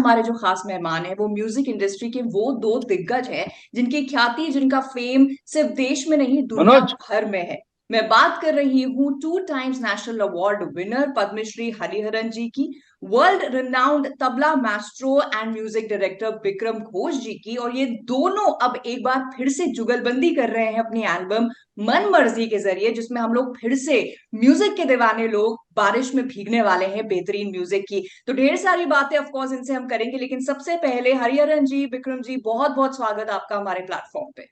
हमारे जो खास मेहमान हैं वो म्यूजिक इंडस्ट्री के वो दो दिग्गज हैं जिनकी ख्याति, जिनका फेम सिर्फ देश में नहीं दुनिया मनोज। भर में है। मैं बात कर रही हूँ 2 times national award winner Padmashri Hariharan ji की, world renowned tabla maestro and music director Bikram Ghosh ji की। और ये दोनों अब एक बार फिर से जुगलबंदी कर रहे हैं अपनी एल्बम मन मर्जी के जरिए, जिसमें हम लोग फिर से म्यूजिक के दीवाने लोग बारिश में भीगने वाले हैं बेहतरीन म्यूजिक की। तो ढेर सारी बातें ऑफ कोर्स इनसे हम करेंगे, लेकिन सबसे पहले हरिहरन जी, बिक्रम जी, बहुत बहुत स्वागत आपका हमारे प्लेटफॉर्म पे।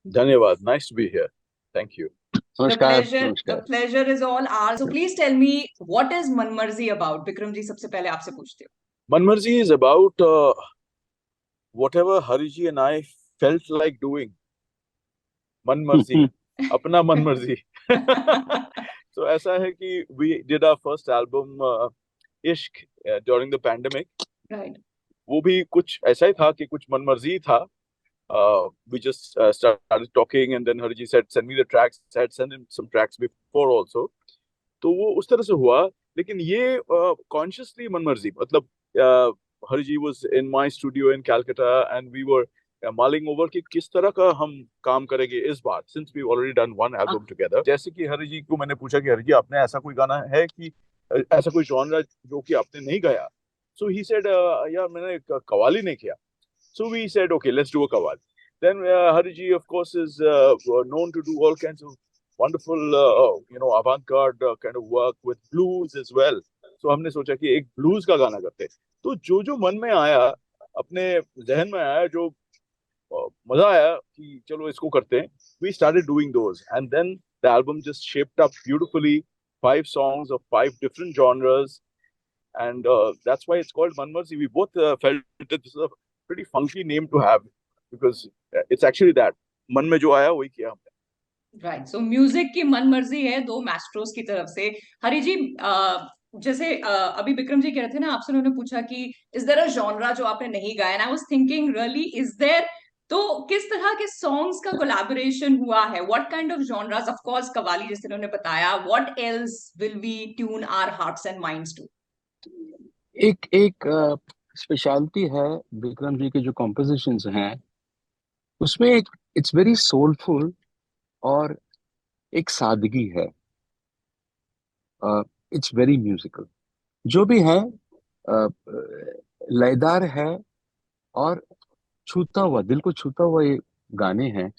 धन्यवाद। Nice to be here. Thank you. The नमस्कार pleasure, the नमस्कार। pleasure is all ours. So please tell me, what is Manmarzi about? Bikram ji, सबसे पहले आपसे पूछती हूँ। Manmarzi is about whatever Hariji and I felt like doing. Manmarzi, अपना मनमर्जी। So ऐसा है कि we did our first album इश्क during the pandemic. Right. वो भी कुछ ऐसा ही था कि कुछ मनमर्जी था. We just started talking and then Hariji said send me the tracks. I had sent him some tracks before also. तो वो उस तरह से हुआ. लेकिन ये consciously मनमर्जी मतलब Hariji was in my studio in Calcutta and we were mulling over कि किस तरह का हम काम करेंगे इस बार, since we've already done one album together. जैसे कि हरिजी को मैंने पूछा कि हरिजी आपने ऐसा कोई गाना है कि ऐसा कोई जॉनरा जो कि आपने नहीं गाया. So he said यार मैंने कव्वाली नहीं किया. So we said okay, let's do a kawal. Then Hariji of course is known to do all kinds of wonderful avant-garde kind of work with blues as well. So हमने सोचा कि एक blues का गाना करते हैं. तो जो जो मन में आया, अपने जहन में आया, जो मजा आया कि चलो इसको करते हैं, we started doing those and then the album just shaped up beautifully. 5 songs of 5 different genres and that's why it's called Manmarzi. We both felt that this is a pretty funky name to have because it's actually that मन में जो आया वही किया हमने. Right, सो music की मन मर्जी है दो मैस्ट्रोस की तरफ से। हरि जी, जैसे अभी विक्रम जी कह रहे थे ना, आपसे उन्होंने पूछा कि इज देयर अ जॉनरा जो आपने नहीं गाया, I was thinking really is there. तो किस तरह के सॉन्ग्स का कोलैबोरेशन हुआ है? What kind of genres? Of course qawwali जैसे उन्होंने बताया, what else will we tune our hearts and minds to? एक एक स्पेशलिटी है विक्रम जी के जो कॉम्पोजिशंस हैं, उसमें एक इट्स वेरी सोलफुल और एक सादगी है। इट्स वेरी म्यूजिकल जो भी है, अ, लयदार है और छूता हुआ, दिल को छूता हुआ ये गाने हैं।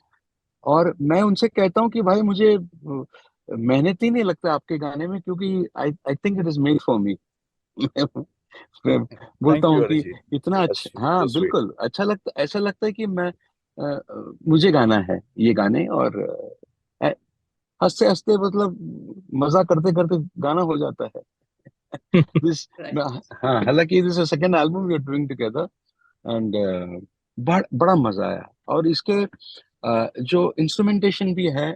और मैं उनसे कहता हूँ कि भाई मुझे मेहनत ही नहीं लगता आपके गाने में, क्योंकि I I think it is made for me. मैं बोलता Thank you हूँ कि Hariji. इतना That's अच्छा, हाँ so sweet. बिल्कुल अच्छा लगता, ऐसा लगता है कि मैं मुझे गाना है ये गाने। और हंसते हंसते मतलब मजा करते करते गाना हो जाता है। दिस, हाँ, हालांकि this second album we are doing together and बड़ा मजा आया। और इसके जो इंस्ट्रूमेंटेशन भी है,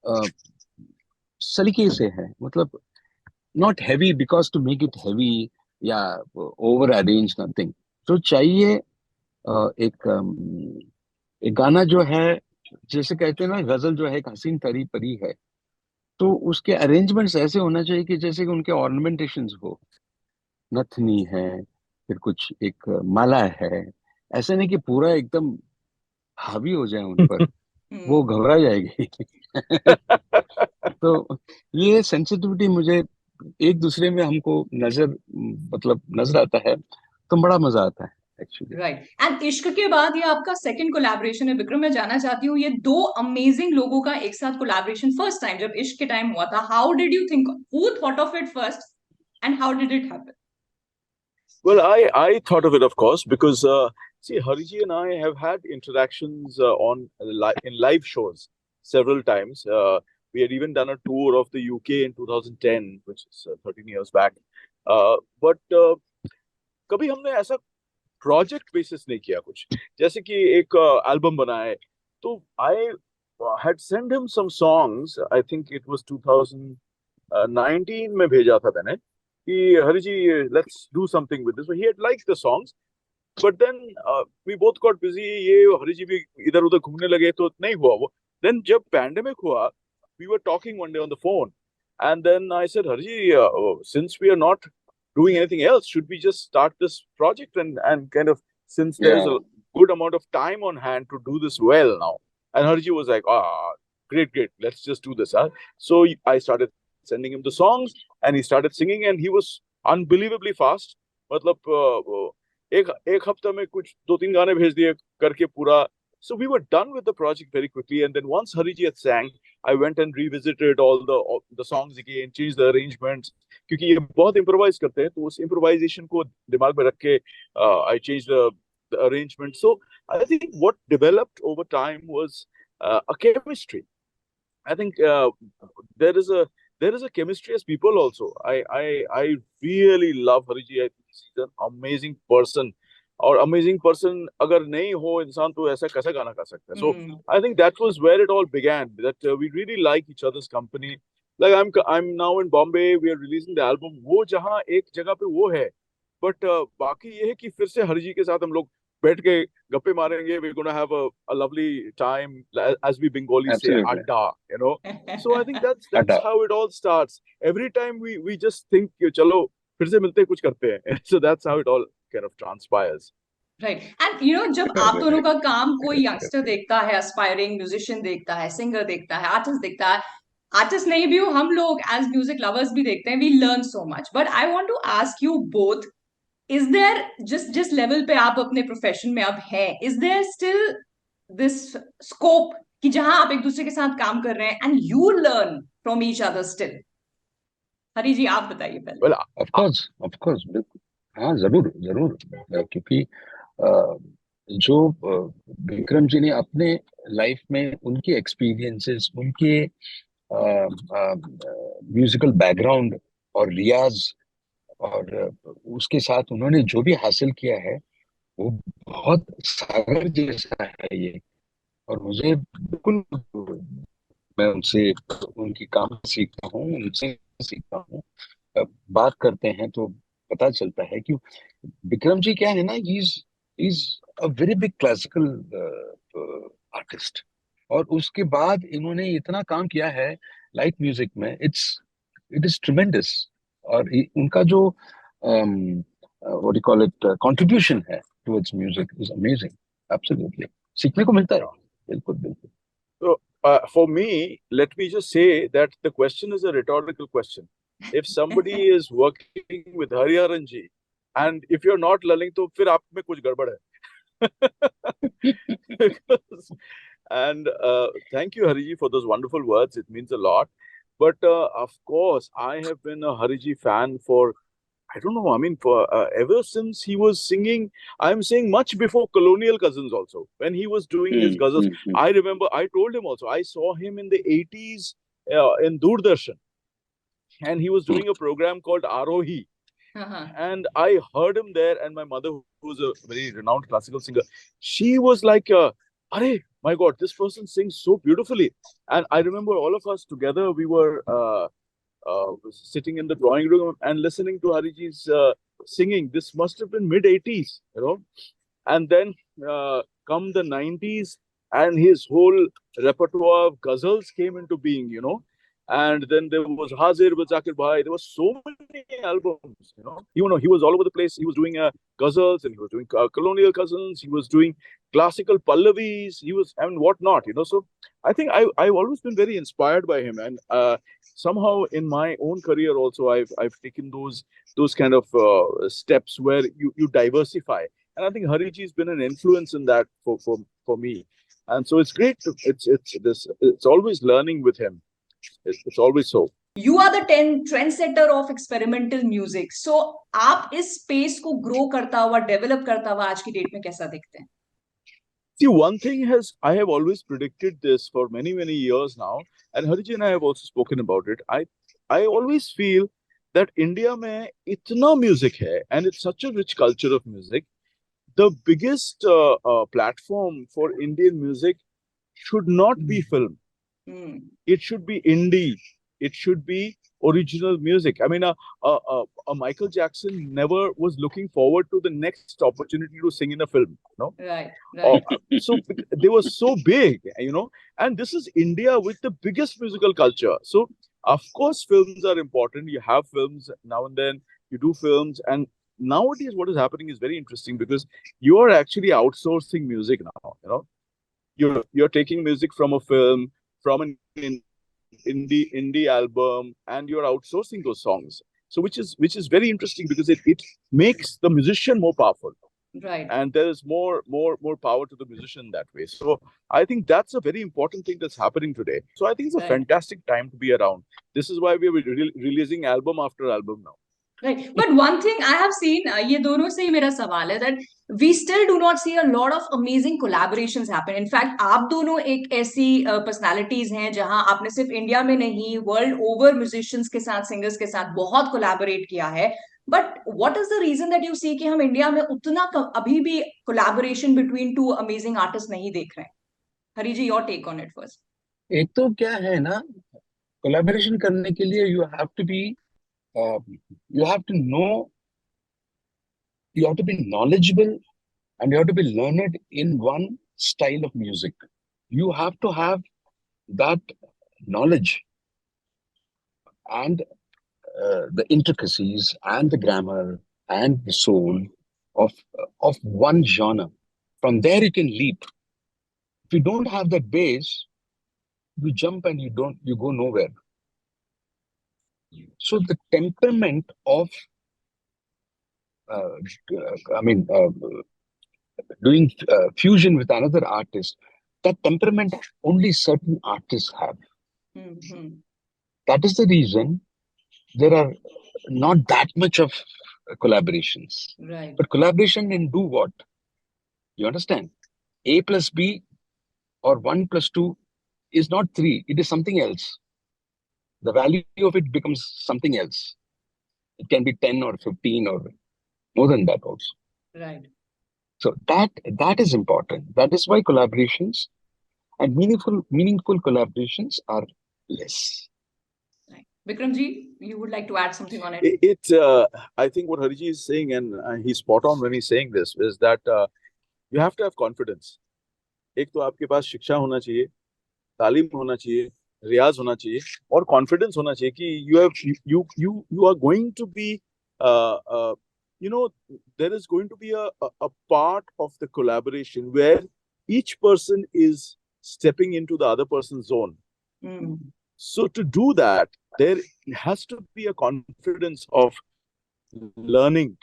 अ, सलीके से है, मतलब not heavy because to make it heavy या ओवर अरेंज, नथिंग। जो चाहिए एक गाना जो है, जैसे कहते हैं ना, गजल जो है एक हसीन तरी परी है, तो उसके अरेंजमेंट्स ऐसे होना चाहिए कि जैसे कि उनके ऑर्नामेंटेशंस हो, नथनी है, फिर कुछ एक माला है। ऐसे नहीं कि पूरा एकदम हावी हो जाए उन पर, वो घबरा जाएगी। तो ये सेंसिटिविटी मुझे एक दूसरे में हमको नजर, मतलब नजर आता है, तो बड़ा मजा आता है एक्चुअली। राइट, एंड इश्क के बाद ये आपका सेकंड कोलैबोरेशन है। विक्रम, मैं जानना चाहती हूँ, ये दो अमेजिंग लोगों का एक साथ कोलैबोरेशन फर्स्ट टाइम जब इश्क के टाइम हुआ था, how did you think, who thought of it first and how did it happen? Well, I thought of it, of course, because see, Hariji and I have had interactions on in live shows several times. We had even done a tour of the UK in 2010, which is 13 years back. But कभी हमने ऐसा project basis नहीं किया कुछ, जैसे कि एक album बनाए. तो I had sent him some songs. I think it was 2019 में भेजा था मैंने कि हरिजी let's do something with this. So he had liked the songs, but then we both got busy. ये हरिजी भी इधर उधर घूमने लगे तो नहीं हुआ वो. Then जब pandemic हुआ, we were talking one day on the phone, and then I said, Hariji, since we are not doing anything else. Should we just start this project and kind of, since there's Yeah. a good amount of time on hand to do this well now. And Harji was like, great, let's just do this. Huh? So I started sending him the songs and he started singing and he was unbelievably fast. मतलब एक हफ्ता में कुछ 2-3 गाने भेज दिए करके पूरा. So we were done with the project very quickly. And then once Hariji had sang, I went and revisited all the songs again, changed the arrangements. क्योंकि ये बहुत improvise करते हैं, तो उस improvisation को दिमाग में रख के I changed the arrangement. So I think what developed over time was a chemistry. I think there is a chemistry as people also. I really love Hariji. I think he's an amazing person. और amazing person अगर नहीं हो इंसान तो ऐसा कैसा गाना गा सकता है. So I think that was where it all began. That we really like each other's company. Like I'm now in Bombay. We are releasing the album. वो जहाँ एक जगह पे वो है. But बाकी ये है कि फिर से हरिजी के साथ हम लोग बैठ के गप्पे मारेंगे. We're going to have a lovely time, as we Bengali say, adda, you know. So I think that's how it all starts. Every time we just think, चलो फिर से मिलते हैं कुछ करते हैं. So that's how it all kind of transpires. Right. And you know, जब आप दोनों का काम कोई यंगस्टर देखता है, aspiring musician देखता है, singer देखता है, artist देखता है, artist नहीं भी हो, हम लोग as music lovers भी देखते हैं, we learn so much. But I want to ask you both, is there जिस level पे आप अपने profession में अब हैं, is there still this scope कि जहां आप एक दूसरे के साथ काम कर रहे हैं and you learn from each other still? हरी जी आप बताइए पहले. Well, of course, बिल्कुल. हाँ, जरूर क्योंकि जो विक्रम जी ने अपने लाइफ में उनके एक्सपीरियंसेस, उनके म्यूजिकल बैकग्राउंड और रियाज और उसके साथ उन्होंने जो भी हासिल किया है वो बहुत सागर जैसा है ये. और मुझे बिल्कुल, मैं उनसे उनकी काम सीखता हूँ, उनसे सीखता हूँ. बात करते हैं तो पता चलता है कि विक्रम जी क्या है ना, is a very big classical artist. और उसके बाद इन्होंने इतना काम किया है लाइट म्यूजिक में, इट इज ट्रिमेंडस. और उनका जो what you call it contribution है towards music is amazing. Absolutely सीखने को मिलता है. बिल्कुल. So for me, let me just say that the question is a rhetorical question. If somebody is working with Hariharan ji, and if you're not learning, तो फिर आप में कुछ गड़बड़ है. And thank you, Hariji, for those wonderful words. It means a lot. But of course, I have been a Hariji fan for, I don't know, I mean, for ever since he was singing. I'm saying much before Colonial Cousins also. When he was doing his ghazals, I remember, I told him also, I saw him in the 80s in Doordarshan. And he was doing a program called Arohi. And I heard him there, and my mother, who was a very renowned classical singer, she was like, Arey, my God, this person sings so beautifully. And I remember all of us together, we were sitting in the drawing room and listening to Hariji's singing. This must have been mid-80s, you know. And then come the 90s, and his whole repertoire of ghazals came into being, you know. And then there was Hazir with Zakir Bhai. There were so many albums, you know. He was all over the place. He was doing ghazals, and he was doing Colonial Cousins. He was doing classical Pallavis. He was, and whatnot, you know. So I think I've always been very inspired by him. And somehow in my own career also, I've taken those kind of steps where you diversify. And I think Hariji's been an influence in that for me. And so it's great. It's always learning with him. It's always so. You are the trendsetter of experimental music. So आप इस space को grow करता हुआ, develop करता हुआ आज की date में कैसा देखते हैं? See, one thing I have always predicted this for many years now, and Hariji and I have also spoken about it. I always feel that India में इतना music है, and it's such a rich culture of music. The biggest platform for Indian music should not be film. It should be indie. It should be original music. I mean, a Michael Jackson never was looking forward to the next opportunity to sing in a film. No, right. So they were so big, you know. And this is India with the biggest musical culture. So of course, films are important. You have films now and then. you do films, and nowadays what is happening is very interesting because you are actually outsourcing music now. You're taking music from a film, from an indie album, and you're outsourcing those songs. So which is very interesting because it makes the musician more powerful. Right. And there is more power to the musician that way. So I think that's a very important thing that's happening today. So I think it's a fantastic time to be around. This is why we're releasing album after album now. Right. But one thing I have seen, ये दोनों से ही मेरा सवाल है, that we still do not see a lot of amazing collaborations happen. In fact, आप दोनों एक ऐसी personalities हैं जहां आपने सिर्फ इंडिया में नहीं, world over musicians के साथ, singers के साथ बहुत collaborate किया है. But what is the reason that you see कि हम इंडिया में उतना अभी भी collaboration between two amazing artists नहीं देख रहे हैं? हरी जी, your take on it first. एक तो क्या है ना, collaboration करने के लिए you have to be you have to know, you have to be knowledgeable, and you have to be learned in one style of music. You have to have that knowledge and the intricacies and the grammar and the soul of one genre. From there you can leap. If you don't have that base, you jump and you go nowhere. So the temperament of doing fusion with another artist, that temperament only certain artists have. Mm-hmm. That is the reason there are not that much of collaborations. Right. But collaboration in do what? You understand? A plus B or 1 plus 2 is not 3. It is something else. The value of it becomes something else. It can be 10 or 15 or more than that also. Right. So that is important. That is why collaborations and meaningful collaborations are less. Right. Bikram ji, you would like to add something on it? I think what Hariji is saying, and he's spot on when he's saying this, is that you have to have confidence. एक तो आपके पास शिक्षा होना चाहिए, तालीम होना चाहिए, रियाज होना चाहिए, और confidence होना चाहिए कि you are going to be there is going to be a part of the collaboration where each person is stepping into the other person's zone. Mm. So to do that, there has to be a confidence of learning,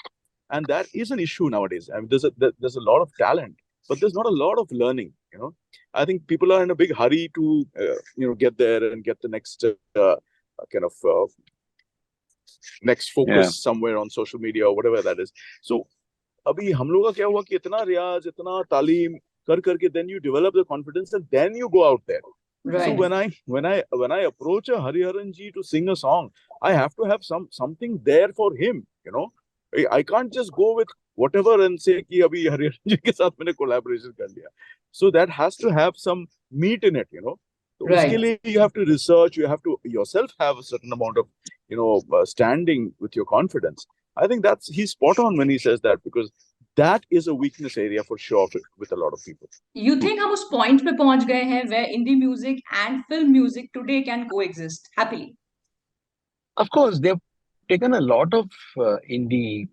and that is an issue nowadays. I mean, there's a lot of talent, but there's not a lot of learning. I think people are in a big hurry to get there and get the next next focus somewhere on social media or whatever that is. So अभी हम लोग का क्या हुआ कि इतना रियाज, इतना तालीम करके then you develop the confidence and then you go out there. Right. So when I approach a Hariharan ji to sing a song, I have to have something there for him. I can't just go with whatever and say कि अभी Hariharan ji के साथ मैंने collaboration कर लिया. So that has to have some meat in it. So उसके लिए you have to research, you have to yourself have a certain amount of standing with your confidence. I think he's spot on when he says that, because that is a weakness area for sure with a lot of people. You think हम उस point पे पहुंच गए हैं where indie music and film music today can coexist happily? Of course, they've taken a lot of indie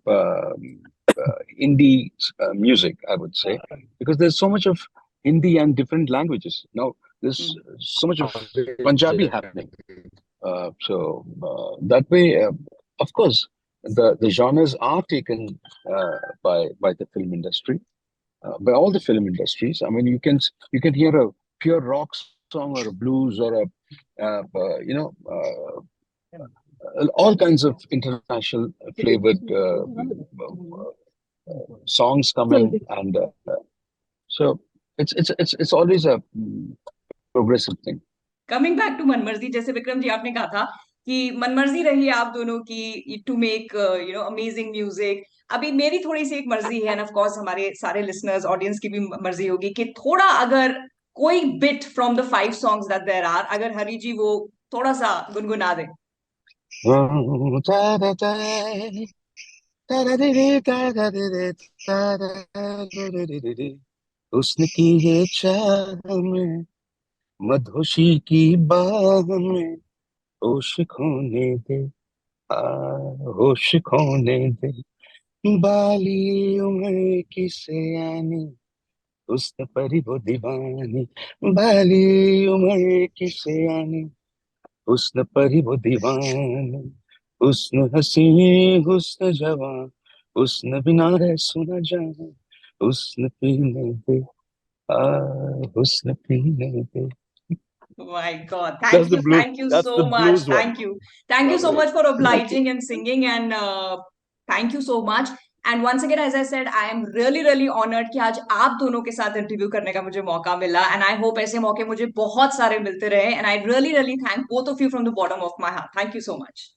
music, I would say, because there's so much of Hindi and different languages. Now there's so much of Punjabi happening. So that way, of course, the genres are taken by the film industry, by all the film industries. I mean, you can hear a pure rock song or a blues or all kinds of international flavored songs come in, and so it's always a progressive thing. Coming back to मनमर्जी, जैसे विक्रम जी आपने कहा था कि मनमर्जी रही है आप दोनों की to make amazing music. अभी मेरी थोड़ी सी एक मर्जी है, and of course हमारे सारे listeners, audience की भी मर्जी होगी कि थोड़ा अगर कोई bit from the 5 songs that there are, अगर हरी जी वो थोड़ा सा गुनगुना दे. उसने की ये चाह में, मधुशी की बाह में, होश खोने दे, होश खोने दे बाली उम्र की सयानी, हुस्न परी वो दीवानी, बाली उम्र की सयानी, हुस्न परी वो दीवानी, हुस्न हसी हुस्न जवान, हुस्न बिना है सुना जान, हुस्न पीने दे, आ हुस्न पीने दे. My God, That's the blues. thank you That's the so much. blues one. Thank you so much for Thank you. obliging and singing, and thank you so much. And once again, as I said, I am really, really honored कि आज आप दोनों के साथ interview करने का मुझे मौका मिला, and I hope ऐसे मौके मुझे बहुत सारे मिलते रहे, and I really, really thank both of you from the bottom of my heart. Thank you so much.